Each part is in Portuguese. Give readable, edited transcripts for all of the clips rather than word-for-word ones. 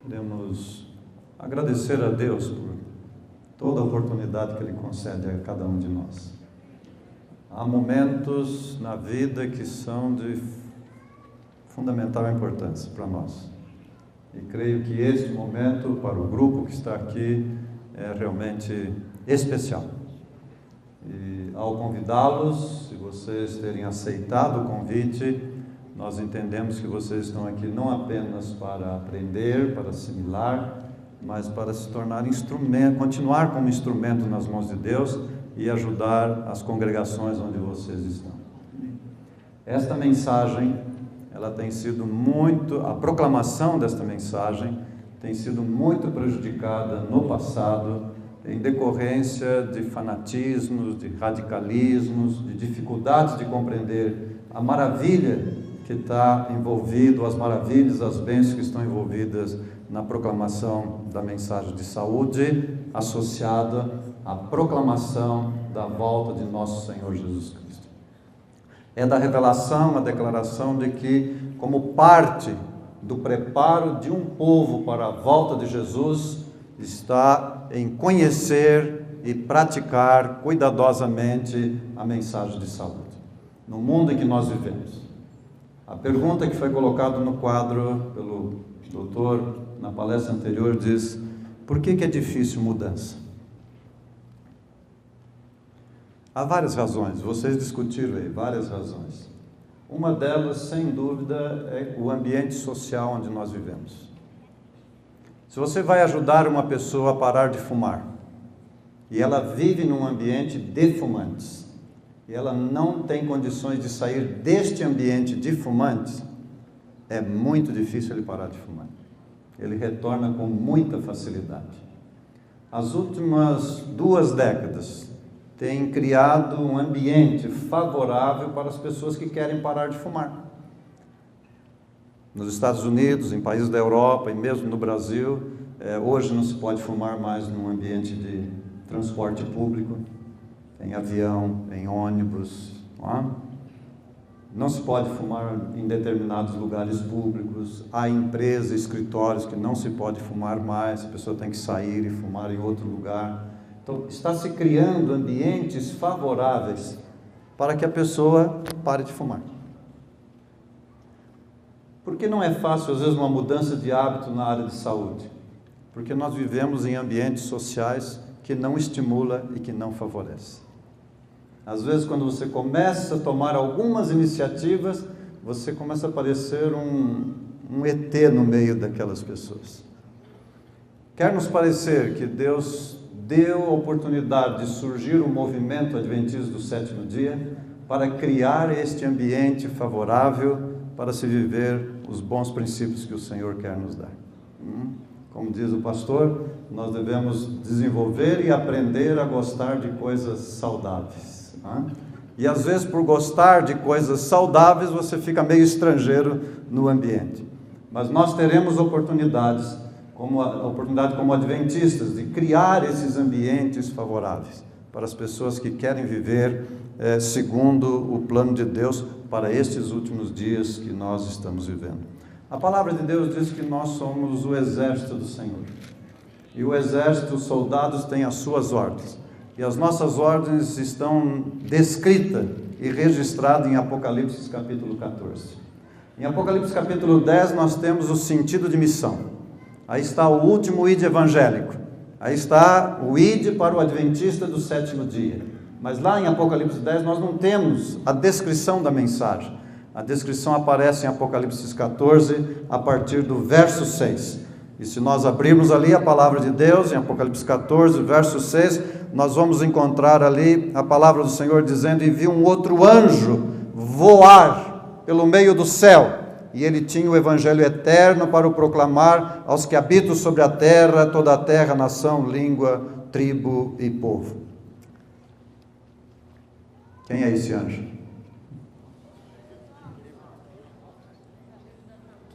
Queremos agradecer a Deus por toda a oportunidade que Ele concede a cada um de nós. Há momentos na vida que são de fundamental importância para nós. E creio que este momento, para o grupo que está aqui, é realmente especial. E ao convidá-los, se vocês terem aceitado o convite, nós entendemos que vocês estão aqui não apenas para aprender, para assimilar, mas para se tornar instrumento, continuar como instrumento nas mãos de Deus e ajudar as congregações onde vocês estão. Esta mensagem, ela tem sido a proclamação desta mensagem tem sido muito prejudicada no passado, em decorrência de fanatismos, de radicalismos, de dificuldades de compreender a maravilha que está envolvido, as maravilhas, as bênçãos que estão envolvidas na proclamação da mensagem de saúde, associada à proclamação da volta de nosso Senhor Jesus Cristo. É da revelação, a declaração de que, como parte do preparo de um povo para a volta de Jesus, está em conhecer e praticar cuidadosamente a mensagem de saúde. No mundo em que nós vivemos. A pergunta que foi colocada no quadro pelo doutor na palestra anterior diz: por que é difícil mudança? Há várias razões, vocês discutiram aí várias razões. Uma delas, sem dúvida, é o ambiente social onde nós vivemos. Se você vai ajudar uma pessoa a parar de fumar, e ela vive num ambiente de fumantes, e ela não tem condições de sair deste ambiente de fumantes, é muito difícil ele parar de fumar. Ele retorna com muita facilidade. As últimas 2 décadas têm criado um ambiente favorável para as pessoas que querem parar de fumar. Nos Estados Unidos, em países da Europa e mesmo no Brasil, hoje não se pode fumar mais num ambiente de transporte público, em avião, em ônibus, não se pode fumar em determinados lugares públicos, há empresas, escritórios que não se pode fumar mais, a pessoa tem que sair e fumar em outro lugar. Então, está se criando ambientes favoráveis para que a pessoa pare de fumar. Por que não é fácil, às vezes, uma mudança de hábito na área de saúde? Porque nós vivemos em ambientes sociais que não estimulam e que não favorecem. Às vezes, quando você começa a tomar algumas iniciativas, você começa a parecer um ET no meio daquelas pessoas. Quer nos parecer que Deus deu a oportunidade de surgir o movimento adventista do 7º dia para criar este ambiente favorável para se viver os bons princípios que o Senhor quer nos dar. Como diz o pastor, nós devemos desenvolver e aprender a gostar de coisas saudáveis. E às vezes, por gostar de coisas saudáveis, você fica meio estrangeiro no ambiente. Mas nós teremos oportunidades como adventistas de criar esses ambientes favoráveis para as pessoas que querem viver segundo o plano de Deus para estes últimos dias que nós estamos vivendo. A palavra de Deus diz que nós somos o exército do Senhor. E o exército, os soldados têm as suas ordens. E as nossas ordens estão descritas e registradas em Apocalipse capítulo 14. Em Apocalipse capítulo 10 nós temos o sentido de missão. Aí está o último ide evangélico. Aí está o ide para o adventista do 7º dia. Mas lá em Apocalipse 10 nós não temos a descrição da mensagem. A descrição aparece em Apocalipse 14, a partir do verso 6. E se nós abrirmos ali a palavra de Deus, em Apocalipse 14, verso 6, nós vamos encontrar ali a palavra do Senhor dizendo: e vi um outro anjo voar pelo meio do céu, e ele tinha o evangelho eterno para o proclamar aos que habitam sobre a terra, toda a terra, nação, língua, tribo e povo. Quem é esse anjo?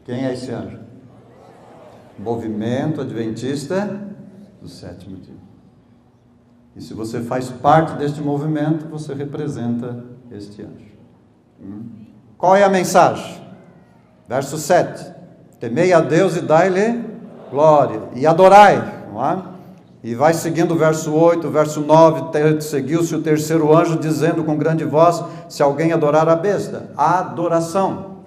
Quem é esse anjo? Movimento Adventista do 7º dia. E se você faz parte deste movimento, você representa este anjo. Qual é a mensagem? Verso 7. Temei a Deus e dai-lhe glória, e adorai, não é? E vai seguindo o verso 8, o verso 9, seguiu-se o terceiro anjo dizendo com grande voz, se alguém adorar a besta, a adoração.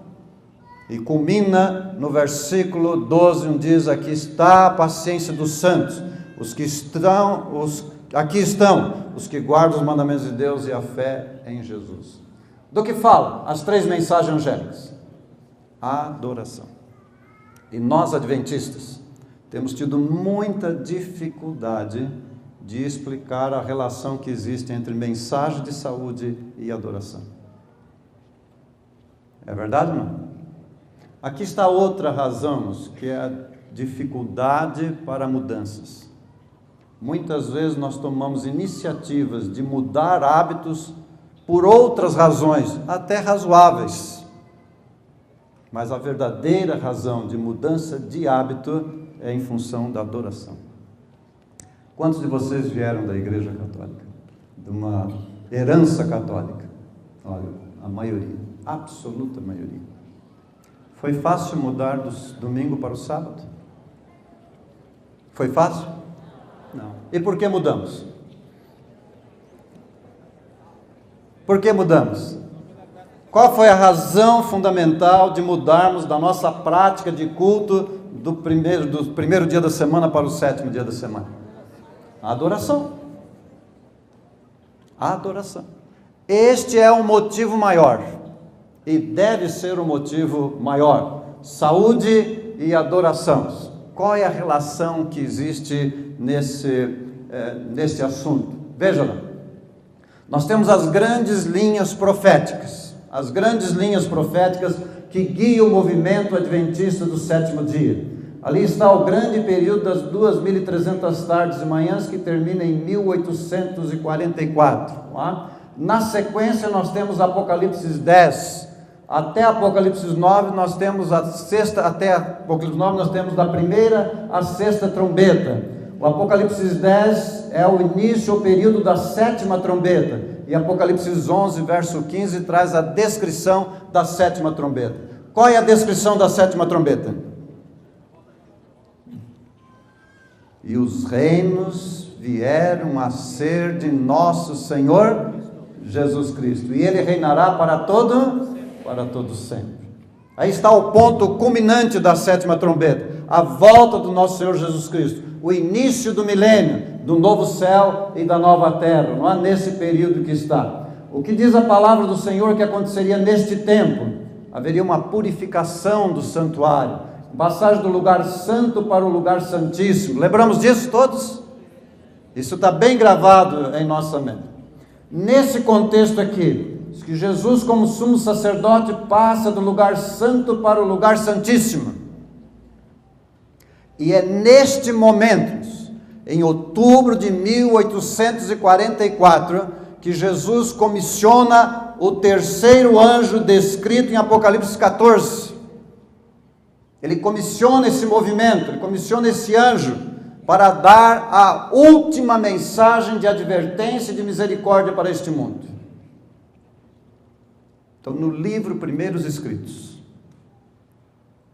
E culmina no versículo 12, onde diz, aqui está a paciência dos santos, aqui estão os que guardam os mandamentos de Deus e a fé em Jesus. Do que fala as três mensagens angélicas? A adoração. E nós, adventistas, temos tido muita dificuldade de explicar a relação que existe entre mensagem de saúde e adoração. É verdade ou não? Aqui está outra razão, que é a dificuldade para mudanças. Muitas vezes nós tomamos iniciativas de mudar hábitos por outras razões, até razoáveis. Mas a verdadeira razão de mudança de hábito é em função da adoração. Quantos de vocês vieram da Igreja Católica? De uma herança católica? Olha, a maioria, absoluta maioria. Foi fácil mudar do domingo para o sábado? Foi fácil? Não. E por que mudamos? Por que mudamos? Qual foi a razão fundamental de mudarmos da nossa prática de culto do primeiro dia da semana para o sétimo dia da semana? A adoração. A adoração. Este é o motivo maior. E deve ser o motivo maior. Saúde e adoração. Qual é a relação que existe nesse assunto? Veja lá. Nós temos as grandes linhas proféticas. As grandes linhas proféticas que guiam o movimento adventista do sétimo dia. Ali está o grande período das 2.300 tardes e manhãs, que termina em 1844. Na sequência, nós temos Apocalipse 10. Até Apocalipse 9, nós temos até Apocalipse 9, nós temos da primeira à sexta trombeta. O Apocalipse 10 é o início, o período da sétima trombeta. E Apocalipse 11, verso 15, traz a descrição da sétima trombeta. Qual é a descrição da sétima trombeta? E os reinos vieram a ser de nosso Senhor Jesus Cristo. E Ele reinará para todo sempre. Aí está o ponto culminante da sétima trombeta. A volta do nosso Senhor Jesus Cristo. O início do milênio, do novo céu e da nova terra. Não é nesse período que está. O que diz a palavra do Senhor que aconteceria neste tempo? Haveria uma purificação do santuário. Passagem do lugar santo para o lugar santíssimo. Lembramos disso todos? Isso está bem gravado em nossa mente. Nesse contexto aqui, que Jesus, como sumo sacerdote, passa do lugar santo para o lugar santíssimo. E é neste momento, em outubro de 1844, que Jesus comissiona o terceiro anjo descrito em Apocalipse 14. Ele comissiona esse movimento, ele comissiona esse anjo para dar a última mensagem de advertência e de misericórdia para este mundo. Então, no livro Primeiros Escritos,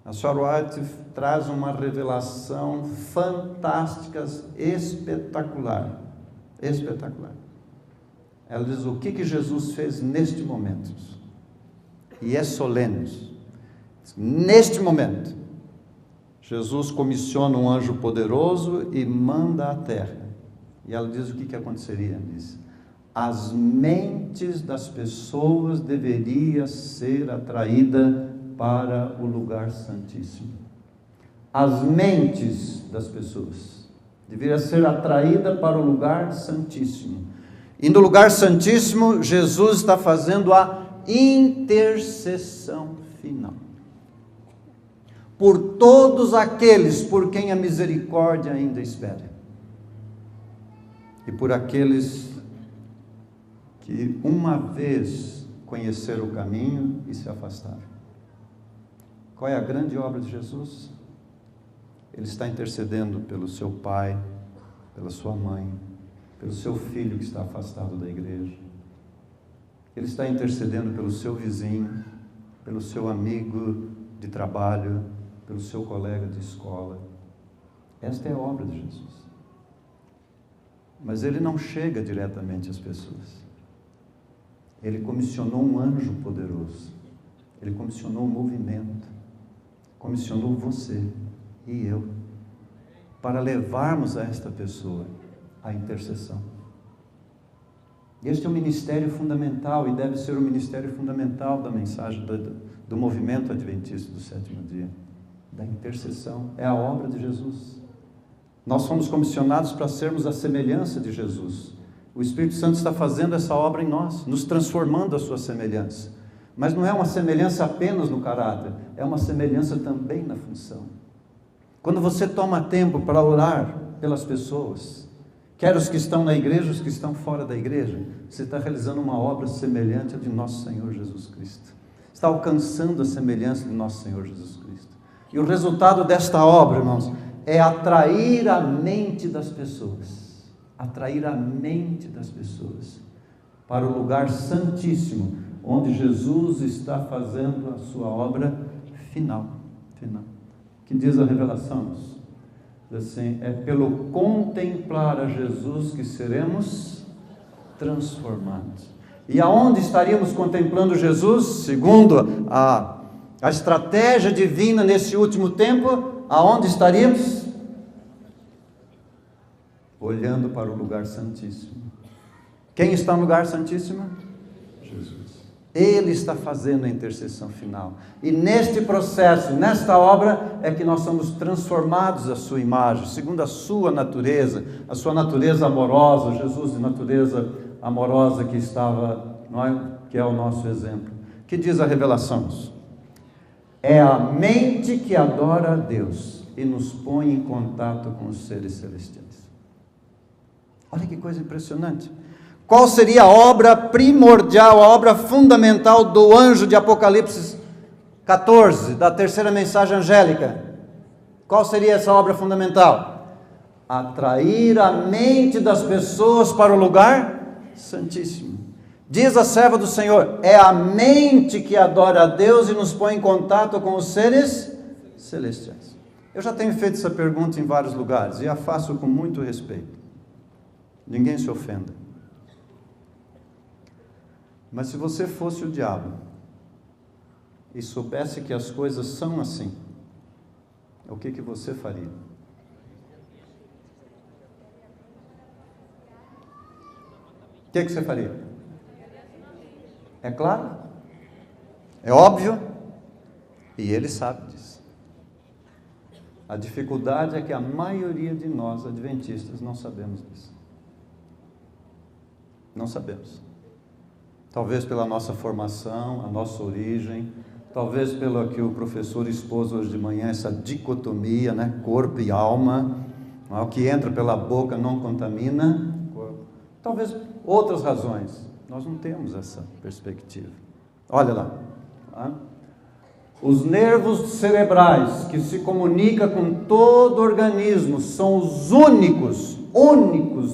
a senhora White traz uma revelação fantástica, espetacular. Espetacular. Ela diz o que Jesus fez neste momento. E é solene. Neste momento, Jesus comissiona um anjo poderoso e manda à terra. E ela diz o que aconteceria. Diz, as mentes das pessoas deveriam ser atraídas para o lugar santíssimo. As mentes das pessoas deveriam ser atraídas para o lugar santíssimo. E no lugar santíssimo, Jesus está fazendo a intercessão final. Por todos aqueles por quem a misericórdia ainda espera. E por aqueles que uma vez conheceram o caminho e se afastaram. Qual é a grande obra de Jesus? Ele está intercedendo pelo seu pai, pela sua mãe, pelo seu filho que está afastado da igreja. Ele está intercedendo pelo seu vizinho, pelo seu amigo de trabalho, pelo seu colega de escola. Esta é a obra de Jesus. Mas ele não chega diretamente às pessoas. Ele comissionou um anjo poderoso. Ele comissionou um movimento. Comissionou você e eu para levarmos a esta pessoa a intercessão. Este é um ministério fundamental e deve ser o ministério fundamental da mensagem do movimento adventista do sétimo dia, da intercessão. É a obra de Jesus. Nós fomos comissionados para sermos a semelhança de Jesus. O Espírito Santo está fazendo essa obra em nós, nos transformando à sua semelhança. Mas não é uma semelhança apenas no caráter, é uma semelhança também na função. Quando você toma tempo para orar pelas pessoas, quer os que estão na igreja, os que estão fora da igreja, você está realizando uma obra semelhante à de nosso Senhor Jesus Cristo. Está alcançando a semelhança de nosso Senhor Jesus Cristo. E o resultado desta obra, irmãos, é atrair a mente das pessoas. Atrair a mente das pessoas para o lugar santíssimo, onde Jesus está fazendo a sua obra final. Que diz a revelação? Assim, é pelo contemplar a Jesus que seremos transformados. E aonde estaríamos contemplando Jesus? Segundo a estratégia divina nesse último tempo, aonde estaríamos? Olhando para o lugar santíssimo. Quem está no lugar santíssimo? Jesus. Ele está fazendo a intercessão final. E neste processo, nesta obra, é que nós somos transformados à sua imagem, segundo a sua natureza amorosa, Jesus de natureza amorosa que estava, que é o nosso exemplo. Que diz a revelação? É a mente que adora a Deus e nos põe em contato com os seres celestiais. Olha que coisa impressionante. Qual seria a obra primordial, a obra fundamental do anjo de Apocalipse 14, da terceira mensagem angélica? Qual seria essa obra fundamental? Atrair a mente das pessoas para o lugar santíssimo. Diz a serva do Senhor, é a mente que adora a Deus e nos põe em contato com os seres celestiais. Eu já tenho feito essa pergunta em vários lugares e a faço com muito respeito. Ninguém se ofenda. Mas se você fosse o diabo e soubesse que as coisas são assim, o que você faria? O que você faria? É claro? É óbvio? E ele sabe disso. A dificuldade é que a maioria de nós, adventistas, não sabemos disso. Não sabemos. Talvez pela nossa formação, a nossa origem, talvez pelo que o professor expôs hoje de manhã, essa dicotomia, né? Corpo e alma, o que entra pela boca não contamina, talvez outras razões, nós não temos essa perspectiva. Olha lá, os nervos cerebrais que se comunicam com todo o organismo são os únicos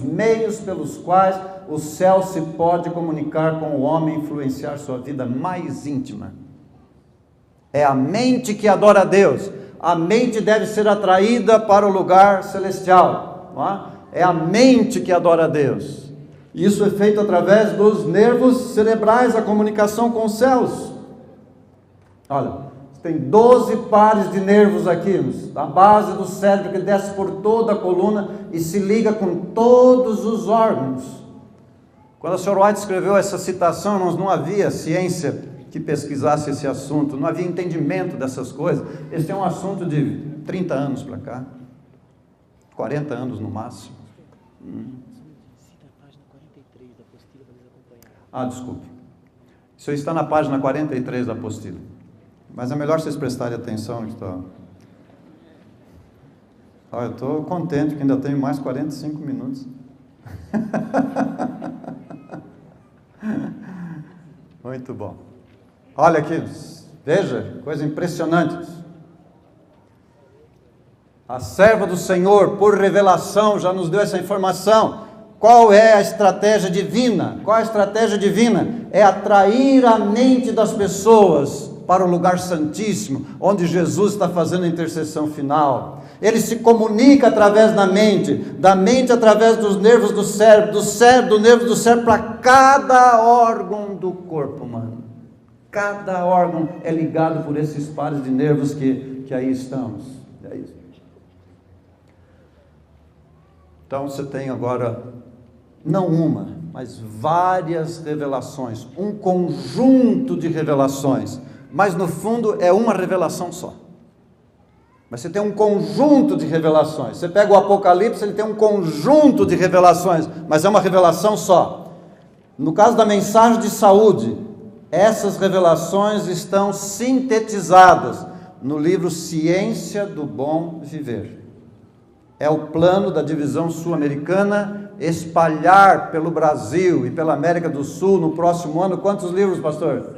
meios pelos quais o céu se pode comunicar com o homem e influenciar sua vida mais íntima. É a mente que adora a Deus. A mente deve ser atraída para o lugar celestial. Não é? É a mente que adora a Deus. Isso é feito através dos nervos cerebrais, a comunicação com os céus. Olha, tem 12 pares de nervos aqui, a base do cérebro que desce por toda a coluna e se liga com todos os órgãos. Quando a Sr. White escreveu essa citação, não havia ciência que pesquisasse esse assunto, não havia entendimento dessas coisas. Esse é um assunto de 30 anos para cá, 40 anos no máximo. Desculpe. Isso está na página 43 da apostila. Mas é melhor vocês prestarem atenção. Eu estou contente que ainda tenho mais 45 minutos. Muito bom. Olha aqui, veja, coisa impressionante. A serva do Senhor, por revelação, já nos deu essa informação. Qual é a estratégia divina? Qual a estratégia divina? É atrair a mente das pessoas para o lugar santíssimo, onde Jesus está fazendo a intercessão final. Ele se comunica através da mente através dos nervos do cérebro, do nervo do cérebro para cada órgão do corpo humano. Cada órgão é ligado por esses pares de nervos que aí estamos. É isso. Então você tem agora, não uma, mas várias revelações, um conjunto de revelações, mas no fundo é uma revelação só. Mas você tem um conjunto de revelações. Você pega o Apocalipse, ele tem um conjunto de revelações, mas é uma revelação só. No caso da mensagem de saúde, essas revelações estão sintetizadas no livro Ciência do Bom Viver. É o plano da divisão sul-americana espalhar pelo Brasil e pela América do Sul no próximo ano. Quantos livros, pastor?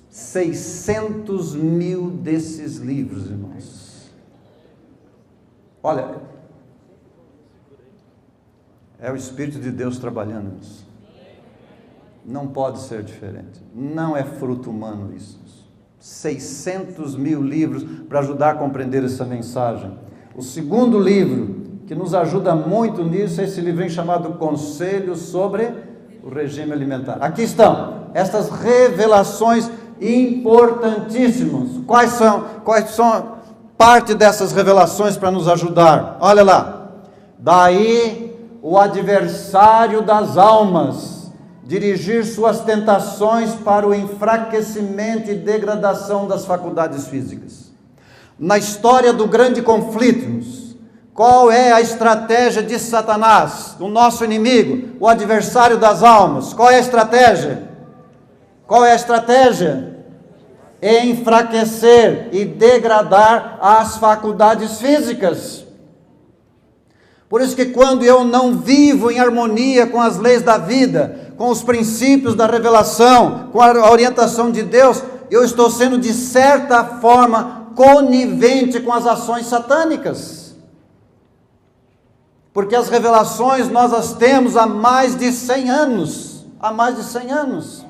600 mil desses livros, irmãos. Olha, é o Espírito de Deus trabalhando nisso. Não pode ser diferente. Não é fruto humano isso. 600 mil livros para ajudar a compreender essa mensagem. O segundo livro que nos ajuda muito nisso é esse livrinho chamado Conselhos sobre o Regime Alimentar. Aqui estão estas revelações importantíssimos. Quais são parte dessas revelações para nos ajudar? Olha lá. Daí o adversário das almas dirigir suas tentações para o enfraquecimento e degradação das faculdades físicas. Na história do grande conflito, qual é a estratégia de Satanás, o nosso inimigo, o adversário das almas? Qual é a estratégia? Qual é a estratégia? Enfraquecer e degradar as faculdades físicas. Por isso que quando eu não vivo em harmonia com as leis da vida, com os princípios da revelação, com a orientação de Deus, eu estou sendo de certa forma conivente com as ações satânicas. Porque as revelações nós as temos há mais de 100 anos. Há mais de 100 anos.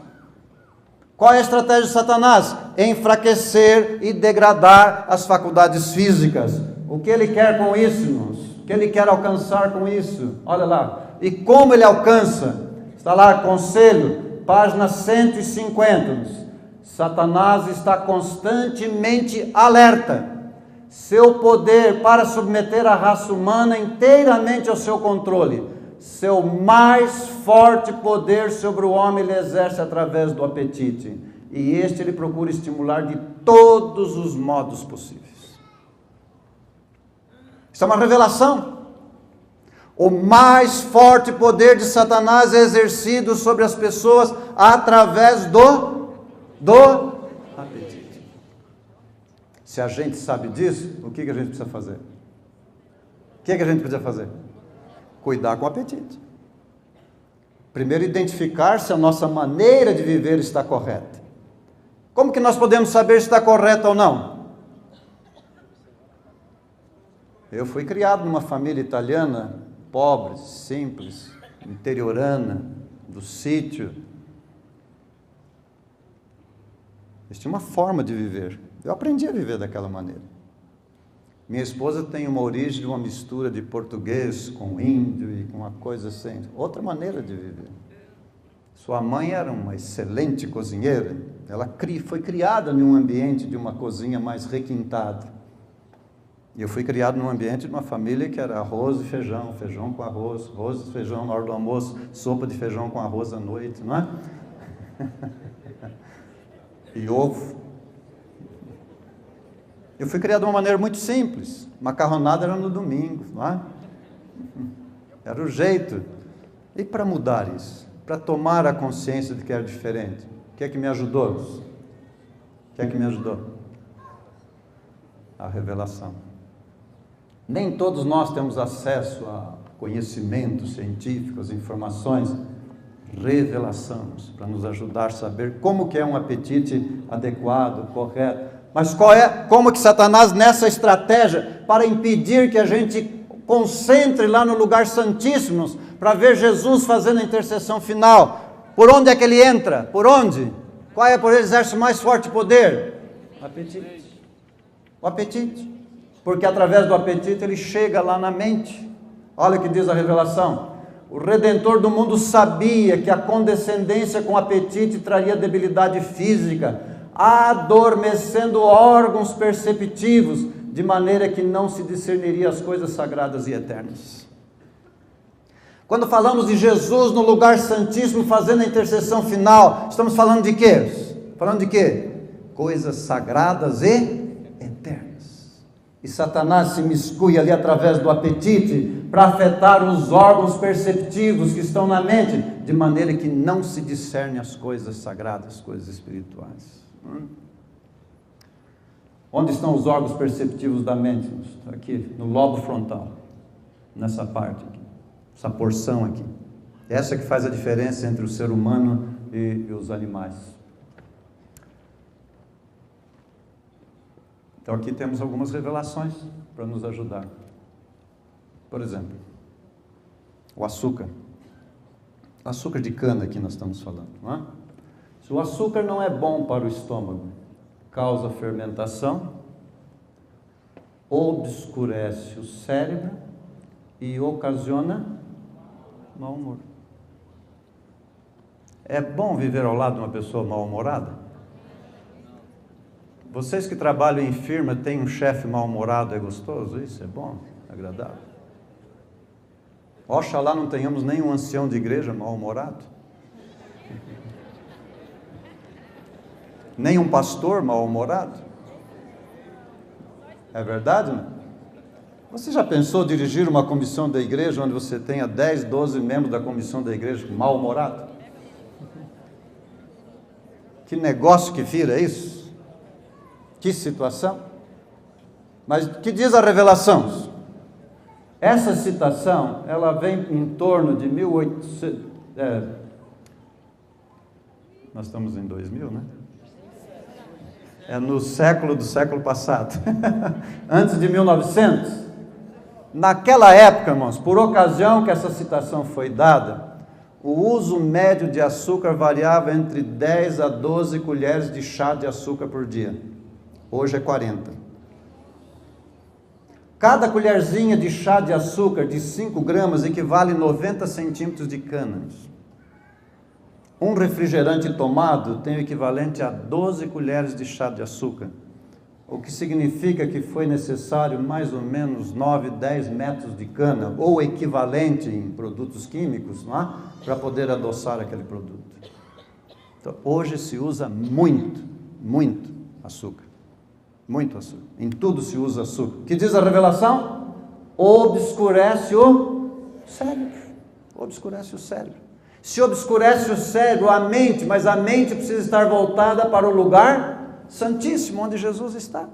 Qual é a estratégia de Satanás? Enfraquecer e degradar as faculdades físicas. O que ele quer com isso, irmãos? O que ele quer alcançar com isso? Olha lá. E como ele alcança? Está lá, Conselho, página 150. Satanás está constantemente alerta. Seu poder para submeter a raça humana inteiramente ao seu controle. Seu mais forte poder sobre o homem ele exerce através do apetite. E este ele procura estimular de todos os modos possíveis. Isso é uma revelação. O mais forte poder de Satanás é exercido sobre as pessoas através do apetite. Se a gente sabe disso, o que a gente precisa fazer? O que a gente precisa fazer? Cuidar com o apetite. Primeiro, identificar se a nossa maneira de viver está correta. Como que nós podemos saber se está correta ou não? Eu fui criado numa família italiana, pobre, simples, interiorana, do sítio. Eles tinham uma forma de viver. Eu aprendi a viver daquela maneira. Minha esposa tem uma origem de uma mistura de português com índio e com uma coisa assim. Outra maneira de viver. Sua mãe era uma excelente cozinheira. Ela foi criada em um ambiente de uma cozinha mais requintada. E eu fui criado num ambiente de uma família que era arroz e feijão, feijão com arroz e feijão na hora do almoço, sopa de feijão com arroz à noite, não é? E ovo. Eu fui criado de uma maneira muito simples. Macarronada era no domingo, não é? Era o jeito. E para mudar isso? Para tomar a consciência de que era diferente? O que é que me ajudou? O que é que me ajudou? A revelação. Nem todos nós temos acesso a conhecimentos científicos, informações. Revelação, para nos ajudar a saber como que é um apetite adequado, correto. Mas como que Satanás, nessa estratégia, para impedir que a gente concentre lá no lugar santíssimo, para ver Jesus fazendo a intercessão final, por onde é que ele entra? Por onde? Qual é por ele exerce o mais forte poder? O apetite. O apetite. porque através do apetite ele chega lá na mente. Olha o que diz a revelação. O Redentor do mundo sabia que a condescendência com o apetite traria debilidade física, adormecendo órgãos perceptivos, de maneira que não se discerniria as coisas sagradas e eternas. Quando falamos de Jesus no lugar santíssimo, fazendo a intercessão final, estamos falando de quê? Falando de quê? Coisas sagradas e eternas. E Satanás se miscui ali através do apetite para afetar os órgãos perceptivos que estão na mente, de maneira que não se discerne as coisas sagradas, as coisas espirituais. Onde estão os órgãos perceptivos da mente? Aqui, no lobo frontal, nessa parte aqui, essa porção aqui. Essa que faz a diferença entre o ser humano e os animais. Então aqui temos algumas revelações para nos ajudar. Por exemplo, o açúcar. O açúcar de cana que nós estamos falando, não é? Se o açúcar não é bom para o estômago, causa fermentação, obscurece o cérebro e ocasiona mau humor. É bom viver ao lado de uma pessoa mal-humorada? Vocês que trabalham em firma, têm um chefe mal-humorado, é gostoso isso? É bom? É agradável? Oxalá não tenhamos nenhum ancião de igreja mal-humorado. Nem um pastor mal-humorado. É verdade, não? Você já pensou dirigir uma comissão da igreja onde você tenha 10, 12 membros da comissão da igreja mal-humorados? Que negócio que vira isso? Que situação? Mas o que diz a revelação? Essa citação, ela vem em torno de 1800... nós estamos em 2000, né? É no século do século passado. Antes de 1900. Naquela época, irmãos, por ocasião que essa citação foi dada, o uso médio de açúcar variava entre 10 a 12 colheres de chá de açúcar por dia. Hoje é 40. Cada colherzinha de chá de açúcar de 5 gramas equivale a 90 centímetros de cânhamo. Um refrigerante tomado tem o equivalente a 12 colheres de chá de açúcar, o que significa que foi necessário mais ou menos 9, 10 metros de cana, ou equivalente em produtos químicos, não é? Para poder adoçar aquele produto. Então, hoje se usa muito açúcar. Muito açúcar. Em tudo se usa açúcar. O que diz a revelação? Obscurece o cérebro. Obscurece o cérebro. Se obscurece o cérebro, a mente, mas a mente precisa estar voltada para o lugar santíssimo, onde Jesus está.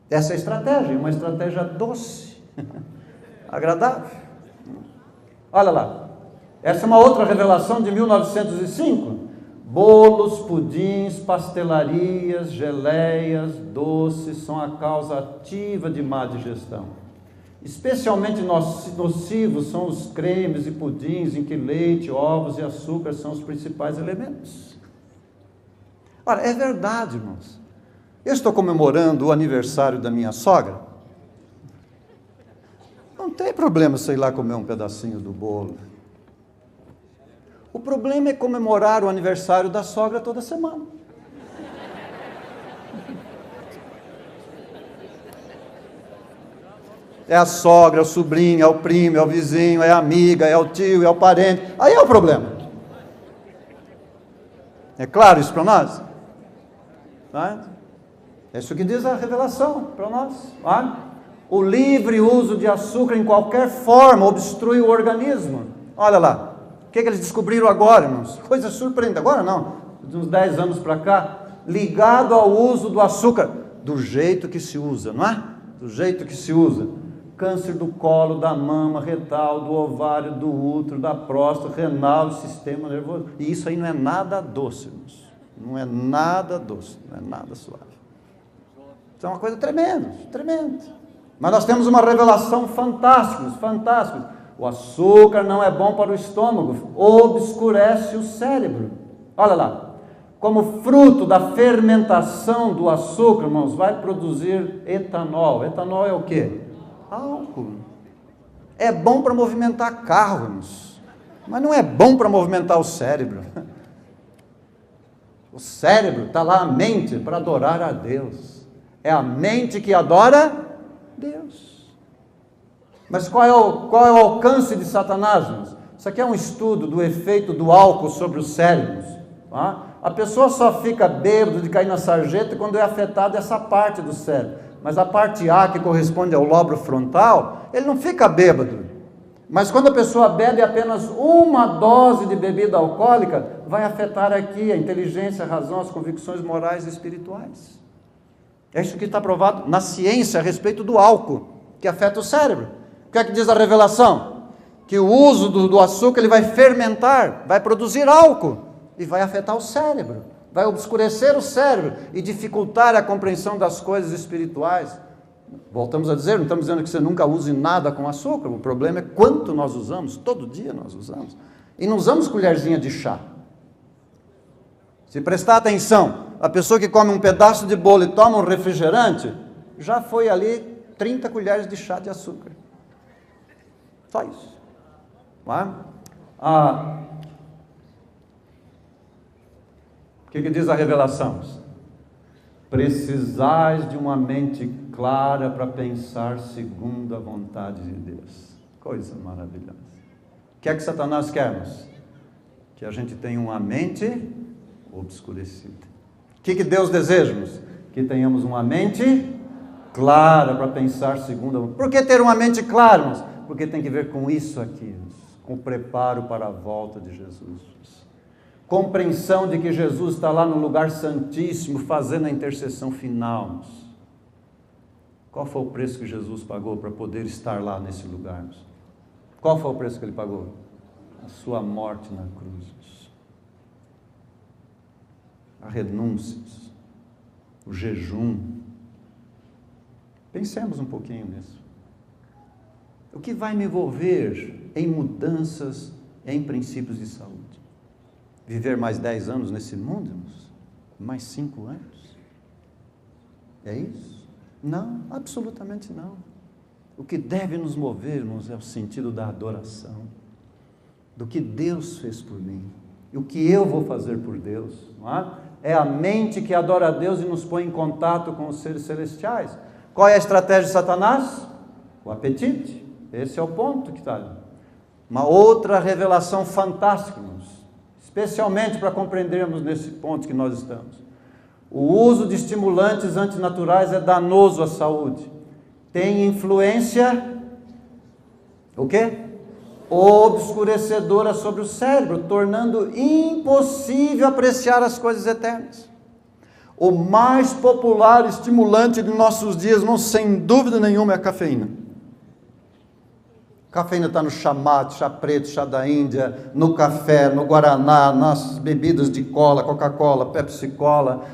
Essa é a estratégia, uma estratégia doce, agradável. Olha lá, essa é uma outra revelação de 1905. Bolos, pudins, pastelarias, geleias, doces são a causa ativa de má digestão. Especialmente nocivos são os cremes e pudins em que leite, ovos e açúcar são os principais elementos. Ora, é verdade, irmãos. Eu estou comemorando o aniversário da minha sogra. Não tem problema sei lá comer um pedacinho do bolo. O problema é comemorar o aniversário da sogra toda semana. É a sogra, é o sobrinho, é o primo, é o vizinho, é a amiga, é o tio, é o parente. Aí é o problema. É claro isso para nós? É isso que diz a revelação para nós. O livre uso de açúcar em qualquer forma obstrui o organismo. Olha lá. O que eles descobriram agora, irmãos? Coisa surpreendente. Agora não. De uns 10 anos para cá. Ligado ao uso do açúcar. Do jeito que se usa, não é? Do jeito que se usa. Câncer do colo, da mama, retal, do ovário, do útero, da próstata, renal, do sistema nervoso. E isso aí não é nada doce, irmãos. Não é nada doce, não é nada suave. Isso é uma coisa tremenda, tremenda. Mas nós temos uma revelação fantástica. O açúcar não é bom para o estômago, obscurece o cérebro. Olha lá. como fruto da fermentação do açúcar, irmãos, vai produzir etanol. Etanol é o quê? Álcool. É bom para movimentar carros, mas não é bom para movimentar o cérebro. O cérebro está lá, a mente, para adorar a Deus. É a mente que adora Deus. Mas qual é o alcance de Satanás, irmãos? Isso aqui é um estudo do efeito do álcool sobre os cérebros. Tá? A pessoa só fica bêbado de cair na sarjeta quando é afetada essa parte do cérebro. Mas a parte A, que corresponde ao lóbulo frontal, ele não fica bêbado. Mas quando a pessoa bebe apenas uma dose de bebida alcoólica, vai afetar aqui a inteligência, a razão, as convicções morais e espirituais. É isso que está provado na ciência a respeito do álcool, que afeta o cérebro. O que é que diz a revelação? Que o uso do açúcar ele vai fermentar, vai produzir álcool e vai afetar o cérebro, vai obscurecer o cérebro e dificultar a compreensão das coisas espirituais. Voltamos a dizer, não estamos dizendo que você nunca use nada com açúcar, o problema é quanto nós usamos, todo dia nós usamos. E não usamos colherzinha de chá. Se prestar atenção, a pessoa que come um pedaço de bolo e toma um refrigerante, já foi ali 30 colheres de chá de açúcar. Só isso. O que diz a revelação? Precisais de uma mente clara para pensar segundo a vontade de Deus. Coisa maravilhosa. O que é que Satanás quer, irmãos? Que a gente tenha uma mente obscurecida. O que Deus deseja, irmãos? Que tenhamos uma mente clara para pensar segundo a vontade. Por que ter uma mente clara, irmãos? Porque tem que ver com isso aqui, irmãos, com o preparo para a volta de Jesus. Compreensão de que Jesus está lá no lugar santíssimo, fazendo a intercessão final. Qual foi o preço que Jesus pagou para poder estar lá nesse lugar? Qual foi o preço que ele pagou? A sua morte na cruz. A renúncia, o jejum. Pensemos um pouquinho nisso. O que vai me envolver em mudanças, em princípios de saúde? Viver mais 10 anos nesse mundo, irmãos? Mais 5 anos? É isso? Não, absolutamente não. O que deve nos mover, irmãos, é o sentido da adoração, do que Deus fez por mim, e o que eu vou fazer por Deus. Não é? É a mente que adora a Deus e nos põe em contato com os seres celestiais. Qual é a estratégia de Satanás? O apetite. Esse é o ponto que está ali. Uma outra revelação fantástica, irmãos, especialmente para compreendermos nesse ponto que nós estamos. O uso de estimulantes antinaturais é danoso à saúde. Tem influência, o quê? Obscurecedora sobre o cérebro, tornando impossível apreciar as coisas eternas. O mais popular estimulante de nossos dias, não, sem dúvida nenhuma, é a cafeína. A cafeína está no chá mate, chá preto, chá da Índia, no café, no guaraná, nas bebidas de cola, Coca-Cola, Pepsi-Cola.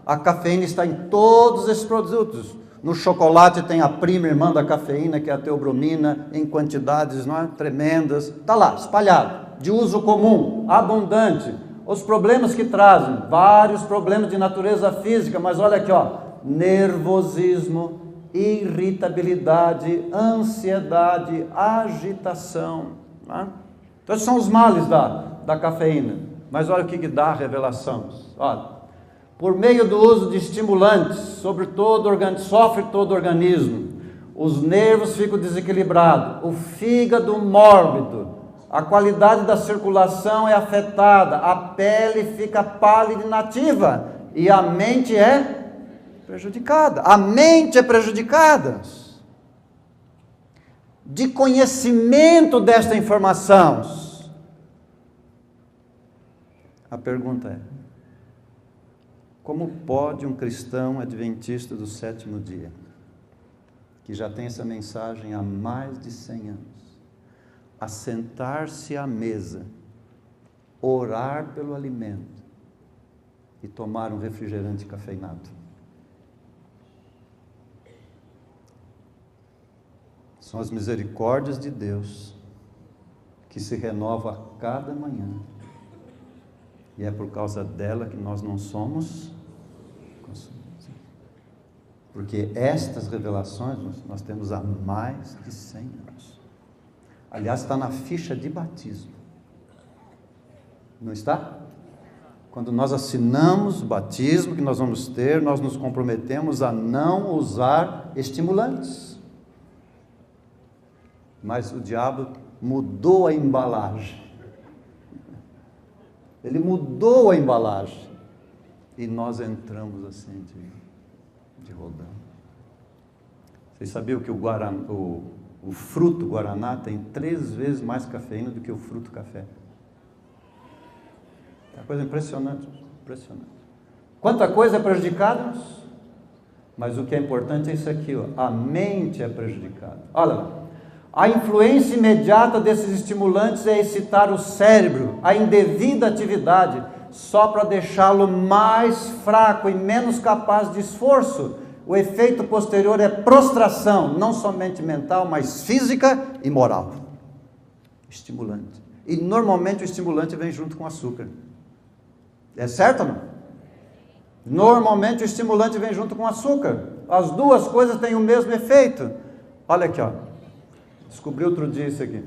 A cafeína está em todos esses produtos. No chocolate tem a prima irmã da cafeína, que é a teobromina, em quantidades tremendas. Está lá, espalhado, de uso comum, abundante. Os problemas que trazem, vários problemas de natureza física, mas olha aqui, nervosismo, irritabilidade, ansiedade, agitação. Então esses são os males da cafeína. Mas olha o que dá a revelação. Olha, por meio do uso de estimulantes, sofre todo o organismo, os nervos ficam desequilibrados, o fígado mórbido, a qualidade da circulação é afetada, a pele fica pálida e inativa, e a mente é prejudicada. A mente é prejudicada. De conhecimento desta informação, a pergunta é: como pode um cristão adventista do sétimo dia, que já tem essa mensagem há mais de 100 anos, assentar-se à mesa, orar pelo alimento e tomar um refrigerante cafeinado? São as misericórdias de Deus que se renovam a cada manhã. E é por causa dela que nós não somos consumidos. Porque estas revelações nós temos há mais de 100 anos. Aliás, está na ficha de batismo. Não está? Quando nós assinamos o batismo que nós vamos ter, nós nos comprometemos a não usar estimulantes. Mas o diabo mudou a embalagem. Ele mudou a embalagem. E nós entramos assim de rodão. Vocês sabiam que o fruto guaraná tem 3 vezes mais cafeína do que o fruto café? É uma coisa impressionante, impressionante. Quanta coisa é prejudicada, mas o que é importante é isso aqui, ó, a mente é prejudicada. Olha lá, a influência imediata desses estimulantes é excitar o cérebro à indevida atividade, só para deixá-lo mais fraco e menos capaz de esforço. O efeito posterior é prostração, não somente mental, mas física e moral. Estimulante. E normalmente o estimulante vem junto com açúcar. É certo ou não? Normalmente o estimulante vem junto com açúcar. As duas coisas têm o mesmo efeito. Olha aqui, ó. Descobri outro dia isso aqui.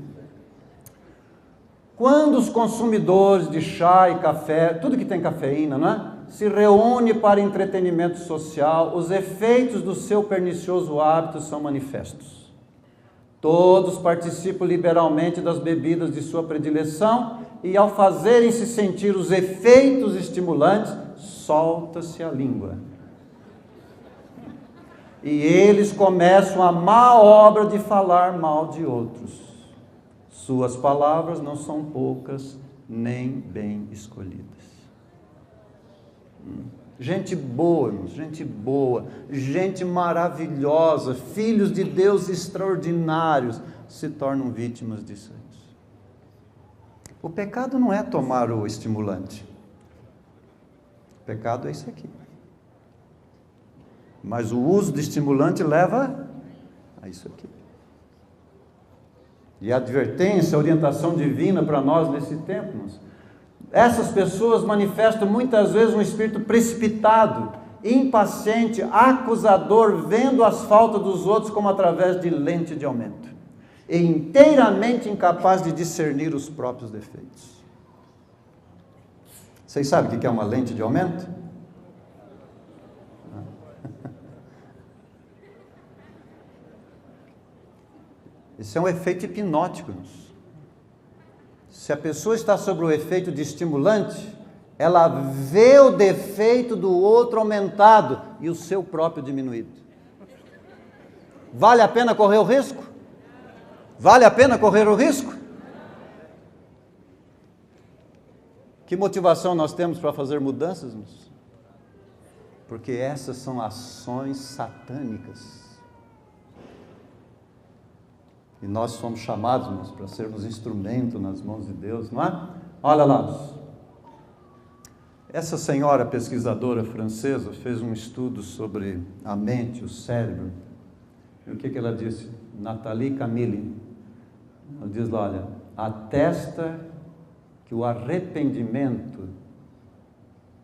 Quando os consumidores de chá e café, tudo que tem cafeína, não é? Se reúne para entretenimento social, os efeitos do seu pernicioso hábito são manifestos. Todos participam liberalmente das bebidas de sua predileção e, ao fazerem-se sentir os efeitos estimulantes, solta-se a língua. E eles começam a má obra de falar mal de outros. Suas palavras não são poucas, nem bem escolhidas. Gente boa, irmãos, gente boa, gente maravilhosa, filhos de Deus extraordinários, se tornam vítimas disso. O pecado não é tomar o estimulante. O pecado é isso aqui. Mas o uso do estimulante leva a isso aqui. E a advertência, a orientação divina para nós nesse tempo, essas pessoas manifestam muitas vezes um espírito precipitado, impaciente, acusador, vendo as faltas dos outros como através de lente de aumento, e inteiramente incapaz de discernir os próprios defeitos. Vocês sabem o que é uma lente de aumento? Isso é um efeito hipnótico. Se a pessoa está sob o efeito de estimulante, ela vê o defeito do outro aumentado e o seu próprio diminuído. Vale a pena correr o risco? Vale a pena correr o risco? Que motivação nós temos para fazer mudanças? Porque essas são ações satânicas. E nós somos chamados, irmãos, para sermos instrumento nas mãos de Deus, não é? Olha lá. Essa senhora pesquisadora francesa fez um estudo sobre a mente, o cérebro. E o que ela disse? Nathalie Camille. Ela diz lá, olha, atesta que o arrependimento,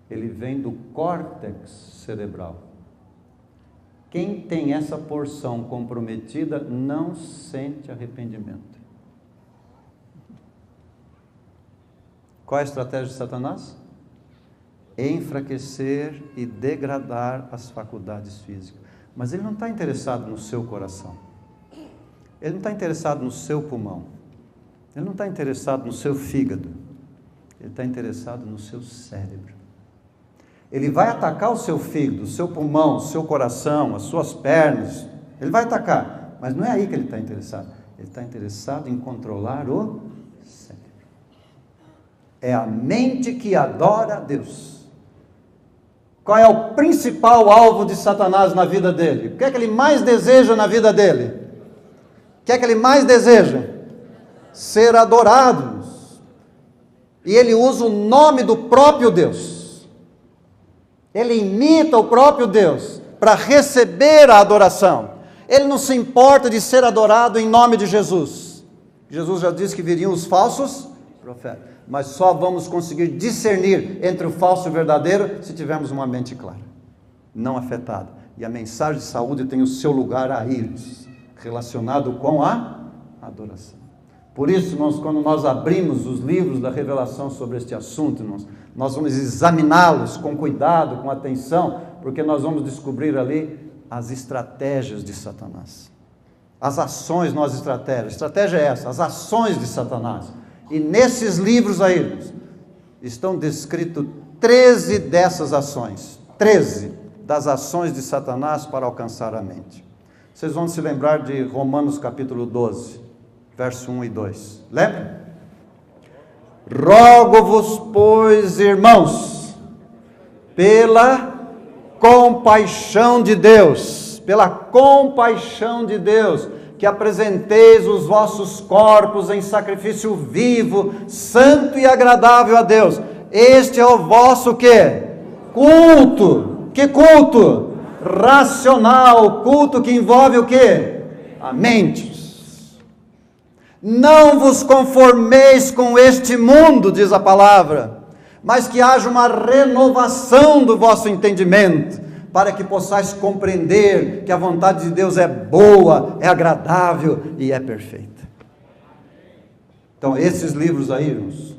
ele vem do córtex cerebral. Quem tem essa porção comprometida não sente arrependimento. Qual é a estratégia de Satanás? Enfraquecer e degradar as faculdades físicas. Mas ele não está interessado no seu coração. Ele não está interessado no seu pulmão. Ele não está interessado no seu fígado. Ele está interessado no seu cérebro. Ele vai atacar o seu fígado, o seu pulmão, o seu coração, as suas pernas. Ele vai atacar, mas não é aí que ele está interessado. Ele está interessado em controlar o cérebro. É a mente que adora a Deus. Qual é o principal alvo de Satanás na vida dele? O que é que ele mais deseja na vida dele? O que é que ele mais deseja? Ser adorado. E ele usa o nome do próprio Deus. Ele imita o próprio Deus para receber a adoração. Ele não se importa de ser adorado em nome de Jesus. Jesus já disse que viriam os falsos profetas. mas só vamos conseguir discernir entre o falso e o verdadeiro se tivermos uma mente clara, não afetada. E a mensagem de saúde tem o seu lugar aí, relacionado com a adoração. Por isso, quando nós abrimos os livros da revelação sobre este assunto, nós vamos examiná-los com cuidado, com atenção, porque nós vamos descobrir ali as estratégias de Satanás. As ações, não as estratégias. A estratégia é essa, as ações de Satanás. E nesses livros aí, estão descritos 13 dessas ações. 13 das ações de Satanás para alcançar a mente. Vocês vão se lembrar de Romanos capítulo 12, verso 1 e 2. Lembra? Rogo-vos, pois, irmãos, pela compaixão de Deus, que apresenteis os vossos corpos em sacrifício vivo, santo e agradável a Deus. Este é o vosso quê? Culto. Que culto? Racional, culto que envolve o quê? A mente. Não vos conformeis com este mundo, diz a palavra, mas que haja uma renovação do vosso entendimento, para que possais compreender que a vontade de Deus é boa, é agradável e é perfeita. Então, esses livros aí, irmãos,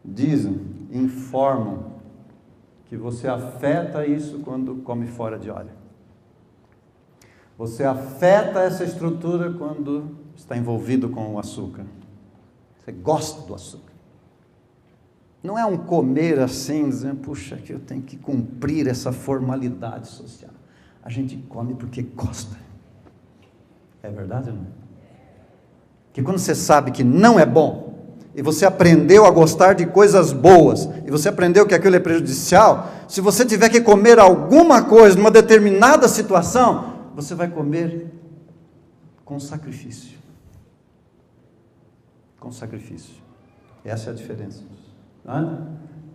dizem, informam, que você afeta isso quando come fora de hora. Você afeta essa estrutura quando está envolvido com o açúcar. Você gosta do açúcar. Não é um comer assim, dizendo, puxa, que eu tenho que cumprir essa formalidade social. A gente come porque gosta. É verdade ou não? Que quando você sabe que não é bom, e você aprendeu a gostar de coisas boas, e você aprendeu que aquilo é prejudicial, se você tiver que comer alguma coisa numa determinada situação, você vai comer com sacrifício. Com sacrifício. Essa é a diferença.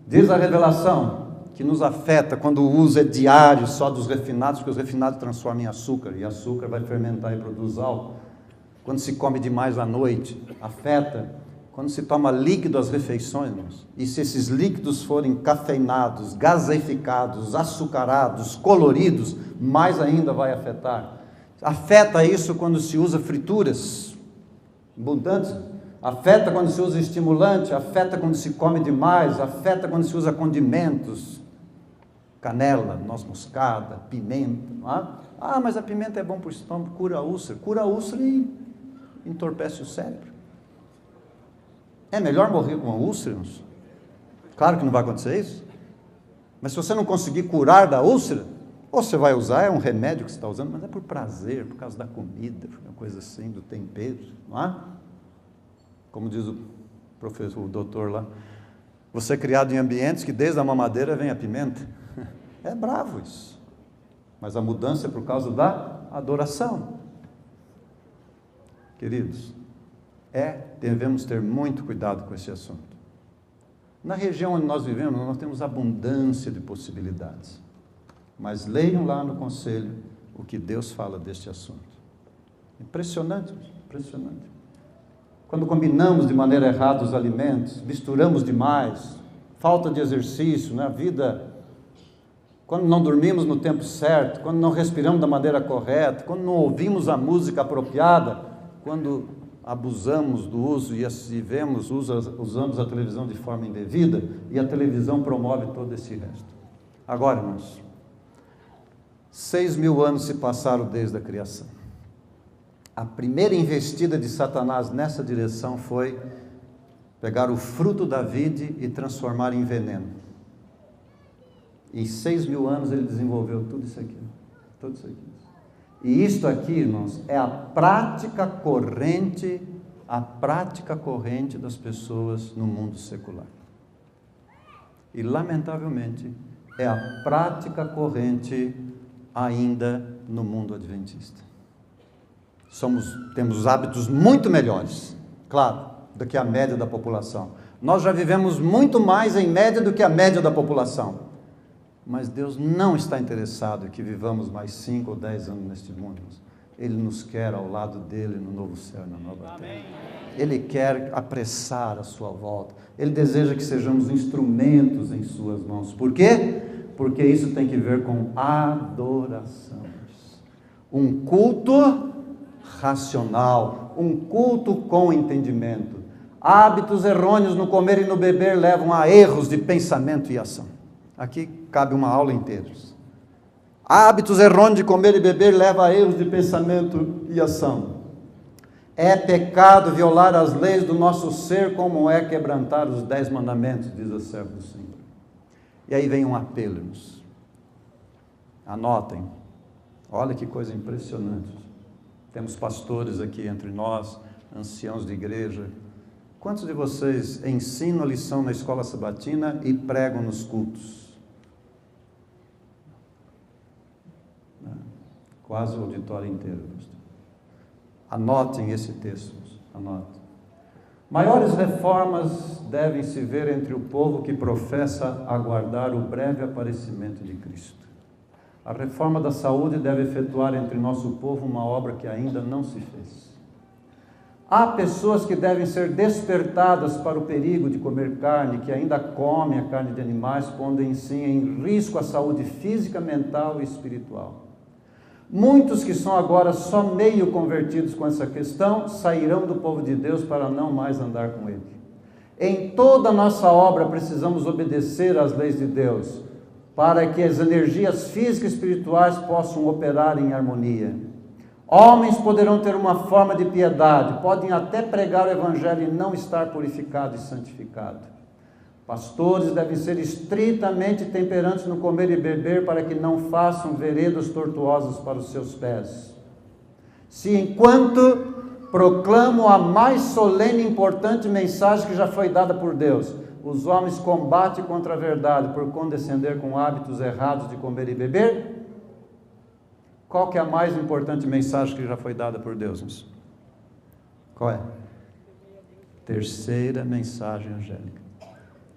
Diz a revelação que nos afeta quando o uso é diário só dos refinados, porque os refinados transformam em açúcar, e açúcar vai fermentar e produz álcool. Quando se come demais à noite, afeta. Quando se toma líquido às refeições, irmãos, e se esses líquidos forem cafeinados, gaseificados, açucarados, coloridos, mais ainda vai afetar. Afeta isso quando se usa frituras abundantes, afeta quando se usa estimulante, afeta quando se come demais, afeta quando se usa condimentos, canela, noz moscada, pimenta. Mas a pimenta é bom para o estômago, cura a úlcera e entorpece o cérebro. É melhor morrer com uma úlcera? Claro que não vai acontecer isso. Mas se você não conseguir curar da úlcera, ou você vai usar, é um remédio que você está usando, mas é por prazer, por causa da comida, uma coisa assim, do tempero, não é? Como diz o professor, o doutor lá, você é criado em ambientes que desde a mamadeira vem a pimenta. É bravo isso. Mas a mudança é por causa da adoração. Queridos, devemos ter muito cuidado com esse assunto. Na região onde nós vivemos, nós temos abundância de possibilidades. Mas leiam lá no conselho o que Deus fala deste assunto. Impressionante, impressionante. Quando combinamos de maneira errada os alimentos, misturamos demais, falta de exercício, né? A vida, quando não dormimos no tempo certo, quando não respiramos da maneira correta, quando não ouvimos a música apropriada, quando abusamos do uso e usamos a televisão de forma indevida, e a televisão promove todo esse resto. Agora, irmãos, 6.000 anos se passaram desde a criação. A primeira investida de Satanás nessa direção foi pegar o fruto da vide e transformar em veneno. Em 6.000 anos ele desenvolveu tudo isso aqui. Tudo isso aqui. E isto aqui, irmãos, é a prática corrente das pessoas no mundo secular. E, lamentavelmente, é a prática corrente ainda no mundo adventista. Temos hábitos muito melhores, claro, do que a média da população. Nós já vivemos muito mais em média do que a média da população. Mas Deus não está interessado em que vivamos mais 5 ou 10 anos neste mundo. Ele nos quer ao lado dele no novo céu e na nova terra. Ele quer apressar a sua volta. Ele deseja que sejamos instrumentos em suas mãos. Por quê? Porque isso tem que ver com adoração. Um culto racional, um culto com entendimento. Hábitos errôneos no comer e no beber levam a erros de pensamento e ação. Aqui cabe uma aula inteira. Hábitos errôneos de comer e beber levam a erros de pensamento e ação. É pecado violar as leis do nosso ser, como é quebrantar os 10 mandamentos, diz a serva do Senhor. E aí vem um apelo, irmãos. Anotem. Olha que coisa impressionante. Temos pastores aqui entre nós, anciãos de igreja. Quantos de vocês ensinam a lição na escola sabatina e pregam nos cultos? Quase o auditório inteiro. Anotem esse texto. Anotem. Maiores reformas devem se ver entre o povo que professa aguardar o breve aparecimento de Cristo. A reforma da saúde deve efetuar entre nosso povo uma obra que ainda não se fez. Há pessoas que devem ser despertadas para o perigo de comer carne, que ainda comem a carne de animais, pondo em si em risco a saúde física, mental e espiritual. Muitos que são agora só meio convertidos com essa questão, sairão do povo de Deus para não mais andar com ele. Em toda a nossa obra precisamos obedecer às leis de Deus, para que as energias físicas e espirituais possam operar em harmonia. Homens poderão ter uma forma de piedade, podem até pregar o evangelho e não estar purificado e santificado. Pastores devem ser estritamente temperantes no comer e beber, para que não façam veredas tortuosas para os seus pés. Se enquanto proclamam a mais solene e importante mensagem que já foi dada por Deus, os homens combatem contra a verdade por condescender com hábitos errados de comer e beber, qual que é a mais importante mensagem que já foi dada por Deus? Qual é? Terceira mensagem angélica.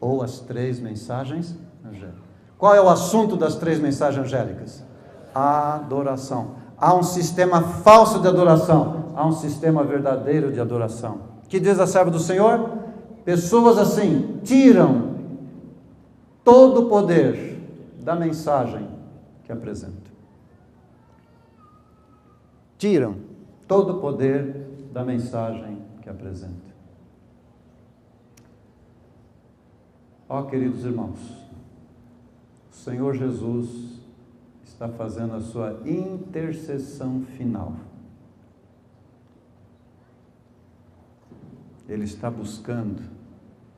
Ou as 3 mensagens angélicas. Qual é o assunto das 3 mensagens angélicas? Adoração. Há um sistema falso de adoração, há um sistema verdadeiro de adoração. Que diz a serva do Senhor? Pessoas assim tiram todo o poder da mensagem que apresenta. Tiram todo o poder da mensagem que apresenta. Ó, queridos irmãos, o Senhor Jesus está fazendo a sua intercessão final. Ele está buscando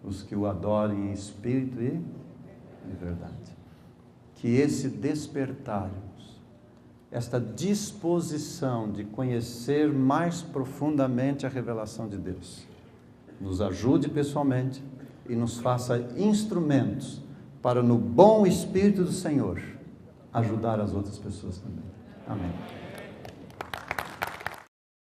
os que o adorem em espírito e em verdade. Que esse despertar, esta disposição de conhecer mais profundamente a revelação de Deus, nos ajude pessoalmente e nos faça instrumentos para, no bom Espírito do Senhor, ajudar as outras pessoas também. Amém.